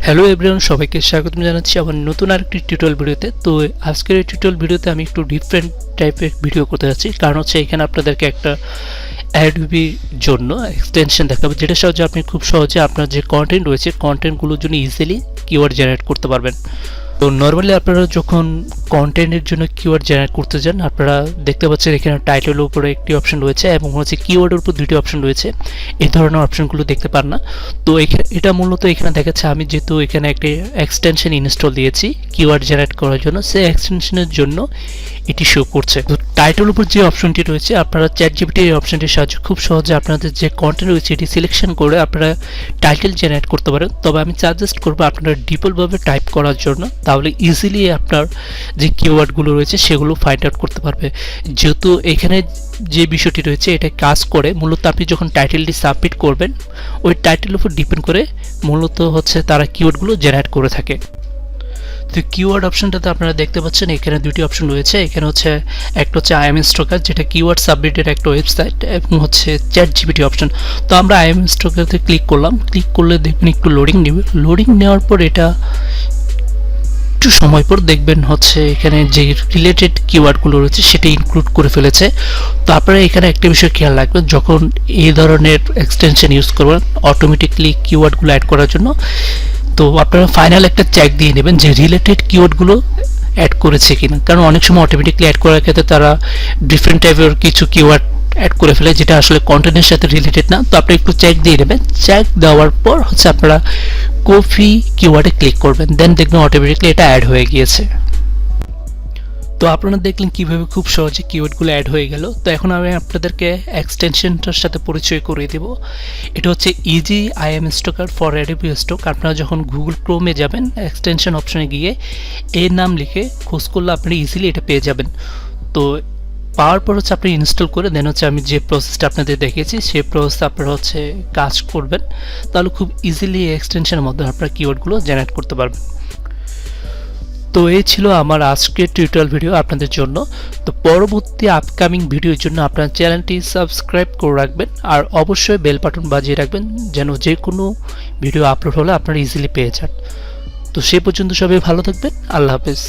Hello everyone, সবাইকে স্বাগতম জানাচ্ছি আমার নতুন আরেকটি টিউটোরিয়াল ভিডিওতে। তো আজকের এই টিউটোরিয়াল ভিডিওতে আমি একটু ডিফারেন্ট টাইপের ভিডিও করতে যাচ্ছি, কারণ হচ্ছে এখানে আপনাদেরকে একটা অ্যাডোবি জন্য এক্সটেনশন দেখাবো, যেটার সাহায্যে আপনি খুব সহজে আপনার যে কন্টেন্ট রয়েছে কন্টেন্টগুলোর জন্য ইজিলি কিওয়ার্ড জেনারেট করতে পারবেন। তো নর্মালি আপনারা যখন কন্টেন্টের জন্য কিওয়ার্ড জেনারেট করতে যান, আপনারা দেখতে পাচ্ছেন এখানে টাইটেলের উপরে একটি অপশন রয়েছে এবং হচ্ছে কিওয়ার্ডের উপর দুটি অপশন রয়েছে। এই ধরনের অপশনগুলো দেখতে পান না। তো এটা মূলত এখানে দেখাচ্ছে আমি যেহেতু এখানে একটি এক্সটেনশন ইনস্টল দিয়েছি কিওয়ার্ড জেনারেট করার জন্য, সেই এক্সটেনশনের জন্য এটি শো করছে। তো টাইটেলের উপর যে অপশনটি রয়েছে, আপনারা চ্যাটজিপিটি এই অপশনটির সাহায্যে খুব সহজে আপনাদের যে কন্টেন্ট রয়েছে এটি সিলেকশন করে আপনারা টাইটেল জেনারেট করতে পারেন। তবে আমি সাজেস্ট করবো আপনারা ডিফল্টভাবে টাইপ করার জন্য, তাহলে ইজিলি আপনার যে কিওয়ার্ডগুলো রয়েছে সেগুলো ফাইন্ড আউট করতে পারবে। যেহেতু এখানে যে বিষয়টি রয়েছে এটা কাজ করে, মূলত আপনি যখন টাইটেলটি সাবমিট করবেন ওই টাইটেলের উপর ডিপেন্ড করে মূলত হচ্ছে তারা কিওয়ার্ডগুলো জেনারেট করে থাকে। তো কিওয়ার্ড অপশনটাতে আপনারা দেখতে পাচ্ছেন এখানে দুটি অপশন রয়েছে। এখানে হচ্ছে একটা হচ্ছে আইএম স্টকার, যেটা কিওয়ার্ড সাবমিটের একটা ওয়েবসাইট, এবং হচ্ছে চ্যাটজিপিটি অপশন। তো আমরা আইএম স্টকারতে ক্লিক করলাম, ক্লিক করলে দেখবেন একটু লোডিং নেবে। লোডিং নেওয়ার পর এটা একটু সময় পর দেখবেন হচ্ছে এখানে যে রিলেটেড কিওয়ার্ডগুলো রয়েছে সেটা ইনক্লুড করে ফেলেছে। তো আপনারা এখানে একটা বিষয় খেয়াল রাখবেন, যখন এই ধরনের এক্সটেনশন ইউজ করবেন অটোমেটিকলি কিওয়ার্ডগুলো অ্যাড করার জন্য, তো আপনারা ফাইনাল একটা চেক দিয়ে নেবেন যে রিলেটেড কিওয়ার্ডগুলো অ্যাড করেছে কিনা। কারণ অনেক সময় অটোমেটিকলি অ্যাড করার ক্ষেত্রে তারা ডিফারেন্ট টাইপের কিছু কিওয়ার্ড অ্যাড করে ফেলে যেটা আসলে কন্টেন্টের সাথে রিলেটেড না। তো আপনি একটু চেক দিয়ে নেবেন। চেক দেওয়ার পর হচ্ছে আপনারা কফি কিওয়ার্ডে ক্লিক করবেন, দেন দেখবেন অটোমেটিকলি এটা অ্যাড হয়ে গিয়েছে। তো আপনারা দেখলেন কিভাবে খুব সহজে কিওয়ার্ডগুলো অ্যাড হয়ে গেল। তো এখন আমি আপনাদেরকে এক্সটেনশনটার সাথে পরিচয় করিয়ে দেব। এটা হচ্ছে easy I'm stocker for Adobe Stock. আপনারা যখন গুগল ক্রোমে যাবেন, এক্সটেনশন অপশনে গিয়ে এর নাম লিখে খোঁজ করলে আপনি ইজিলি এটা পেয়ে যাবেন। তো পাওয়ার পর হচ্ছে আপনি ইনস্টল করে দেন হচ্ছে আমি যে প্রসেসটা আপনাদের দেখিয়েছি সেই প্রসেসে আপনারা হচ্ছে কাজ করবেন, তাহলে খুব ইজিলি এক্সটেনশনের মধ্যে আপনারা কিওয়ার্ডগুলো জেনারেট করতে পারবেন। তো এই ছিল আমার আজকের টিউটোরিয়াল ভিডিও আপনাদের জন্য। তো পরবর্তী আপকামিং ভিডিওর জন্য আপনার চ্যানেলটি সাবস্ক্রাইব করে রাখবেন, আর অবশ্যই বেল বাটন বাজিয়ে রাখবেন যেন যে কোনো ভিডিও আপলোড হলে আপনারা ইজিলি পেয়ে যান। তো সে পর্যন্ত সবাই ভালো থাকবেন। আল্লাহ হাফেজ।